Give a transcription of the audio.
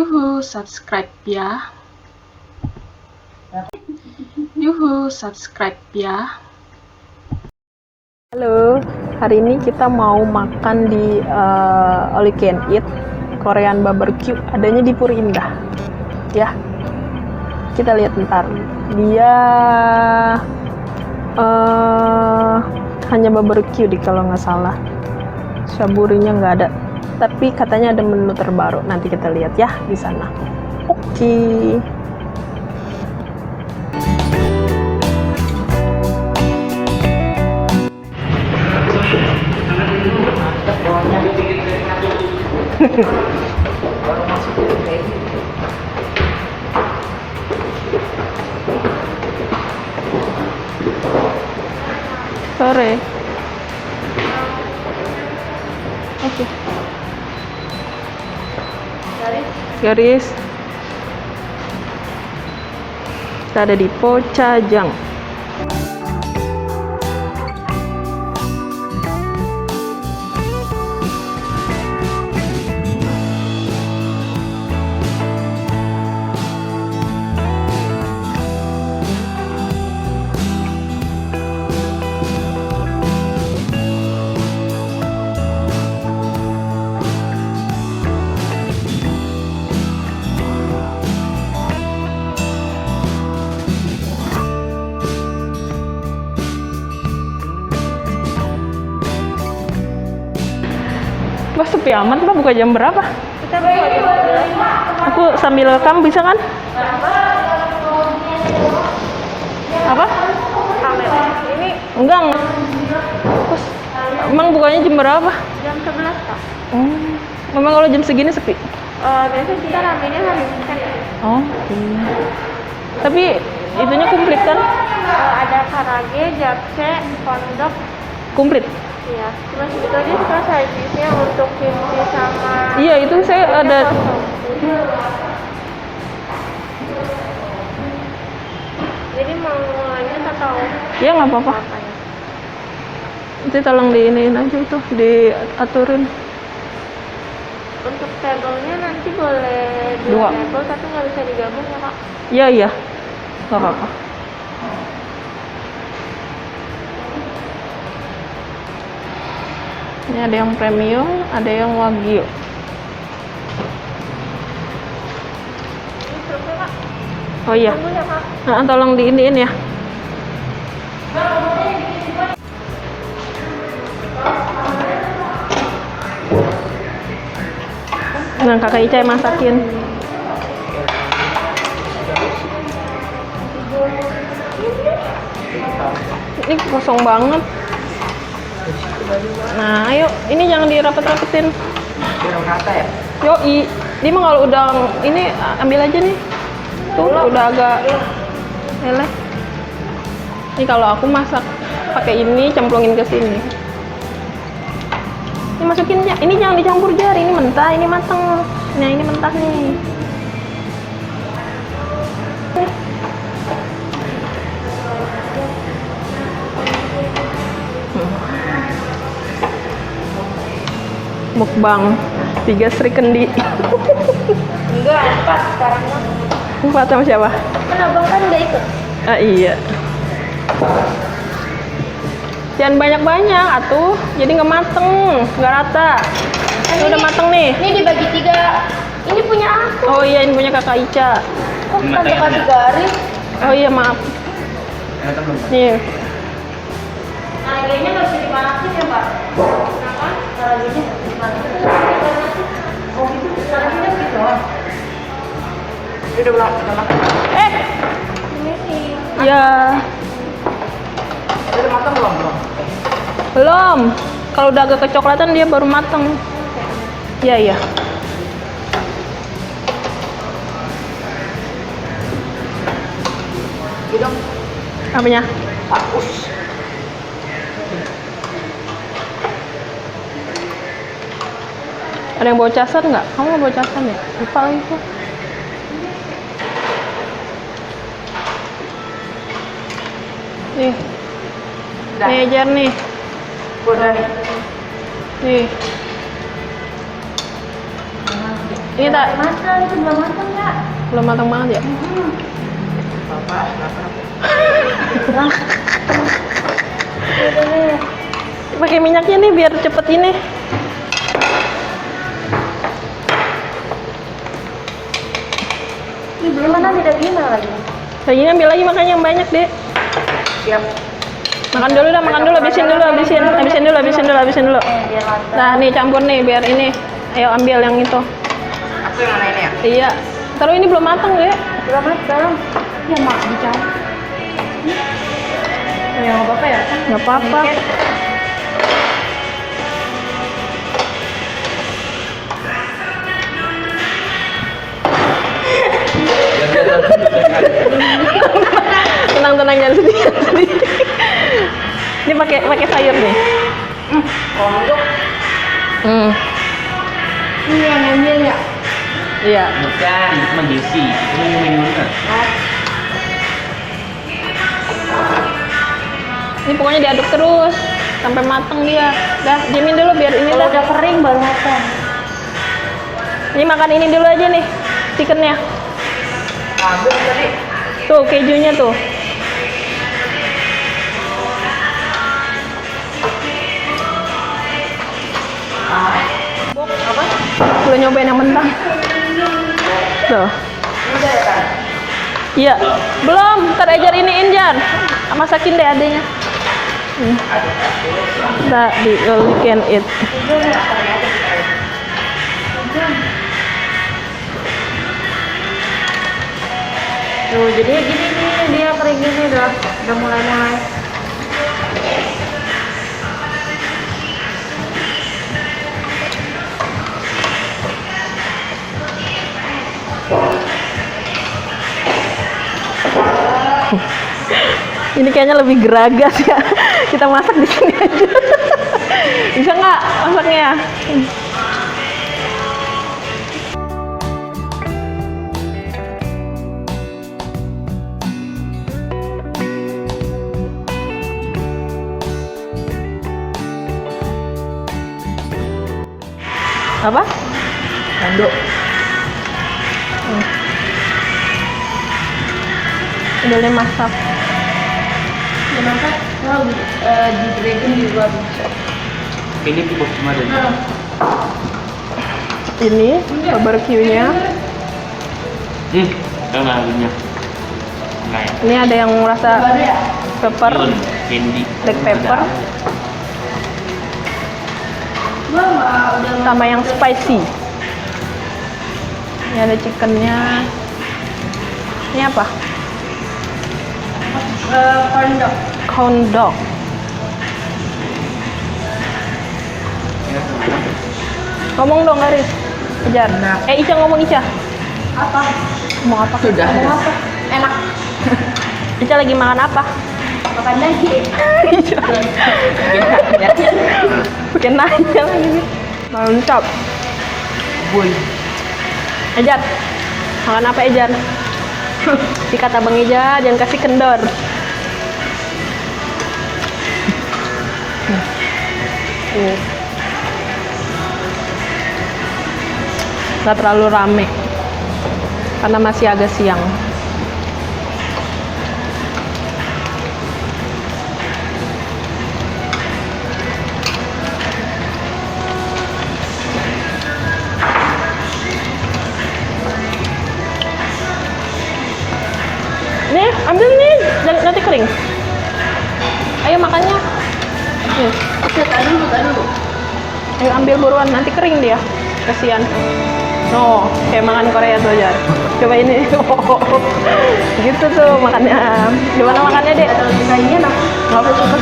Yuhu, subscribe ya. Yuhu, subscribe ya. Halo, hari ini kita mau makan di All You Can Eat Korean Barbecue, adanya di Puri Indah. Ya, kita lihat ntar. Dia hanya barbecue kalau nggak salah. Shaburinya nggak ada. Tapi katanya ada menu terbaru. Nanti kita lihat ya di sana. Oke. Sore. Oke. Garis. Kita ada di Pochajang. Wah, sepi amat, Mbak. Buka jam berapa? Kita buka jam 11. Aku sambil rekam bisa kan? Apa? Ini Enggak. Terus, emang bukanya jam berapa? jam 11, Kak. Memang kalau jam segini sepi? Biasanya kita ramenya hari weekend. Oh, tapi itunya komplit kan? Ada karage, japchae, hotdog. Komplit? Iya. Cuma sebetulnya suka servisnya untuk kimchi sama. Iya, itu saya ada. Jadi mau lanjut atau Ya nggak apa-apa. apanya? Nanti tolong diiniin aja itu, diaturin. Untuk table-nya nanti boleh Dua. table tapi nggak bisa digabung ya, Kak? Iya, iya. Nggak apa-apa. Ini ada yang premium, ada yang wagyu. Ini struknya, Kak. Oh iya. Tunggu ya, Kak. Nah, tolong diiniin ya. Nah, kakak Ica yang masakin. Ini kosong banget. Nah, ayo, ini jangan dirapet-rapetin. Yoi, ini mah kalau udah ini ambil aja nih. Tuh, udah agak leleh. Ini kalau aku masak pakai ini, cemplungin ke sini. Ini masukin ya. Ini jangan dicampur jari, ini mentah, ini mateng. Nah, ini mentah nih. Mukbang 3 Sri Kendi. Enggak, 4 sekarang mah. 4 sama siapa? Kan abang kan udah ikut. Ah, iya. Jangan banyak-banyak atuh, jadi nggak mateng, nggak rata. Ini udah mateng nih. Ini dibagi 3. Ini punya aku. Oh iya, ini punya kakak Ica. Kok tante kasih garis? Oh iya, maaf. Nih, Nah, kayaknya nggak bisa dipanasin ya, Pak? Kenapa? Karaginya dipanasin. Oh gitu, karaginya gitu doang. ini udah makan. Ini sih. Ya. Udah matang belum? Belum. Kalau udah agak kecoklatan dia baru mateng. Iya, iya. Hidung. Apanya? Bagus. Ada yang bawa casan nggak? Kamu nggak bawa casan ya? Lupa lagi tuh. Nih. Nih, Jar nih. Udah nih. Nih. Ini tak Matang, itu belum matang ya? belum matang banget ya? Bapak, lapar. Pakai minyaknya nih biar cepet ini. Ini belum mana tidak gimana lagi? Dagingnya ambil lagi makanya yang banyak deh. Siap. Makan dulu dah, makan dulu, habisin dulu. Biar matang. Nah, nih campur nih biar ini. Ayo ambil yang itu. Aku yang mana ini ya? Iya. Taruh ini belum matang deh. Belum matang. Ya mak dicampur. Ya nggak apa-apa ya? Nggak apa-apa. Tenang jangan sedih. Ini pakai sayur nih. Kondok. Ini yang ngambil ya? Iya. Bukan, itu mah Jesse. Itu menunya. Ini pokoknya diaduk terus sampai matang dia. Dah, diamin dulu biar ini Kalau dah. udah kering baru matang. Ini makan ini dulu aja nih, chickennya. Ambil tadi. Tuh kejunya tuh. Apa? Belum nyobain yang mentah. Tuh. Udah ya kan? Iya. Belum, ntar Ejar iniin Jar. Masakin deh adenya. Nah, di all you can eat. Tuh, jadi gini nih dia kering gini udah mulai. Ini kayaknya lebih geragas ya. Kita masak di sini aja. Bisa nggak masaknya? Apa? Kondok. Udah masak. Kenapa? Kalau di dragon juga bisa. Ini bos kemarin. Ini barbecue-nya. Tahu nggak lagunya? Nggak ya? Ini ada yang rasa pepper, Yun, candy. black pepper, sama yang spicy. Ini ada chickennya. Ini apa? Corn dog. Ngomong dong Garis. Kejar. Ica ngomong Ica. Apa? Ngomong apa? Sudah. Ngomong apa? Enak. Ica lagi makan apa? Makan lagi. Bikin nanya lagi. Mantap. Boy. Ejar. Makan apa Ejar? Dikata Bang Ejar, jangan kasih kendor. Nggak terlalu rame karena masih agak siang. Nih, ambil nih, jangan nanti kering. Ayo makannya. Nih. Tak dulu. Ayo ambil buruan, nanti kering dia. Kasihan. No, kayak makan Korea tuh aja. Coba ini. Gitu tuh makannya. Gimana makannya, Dek? Kayaknya enak. Nggak suka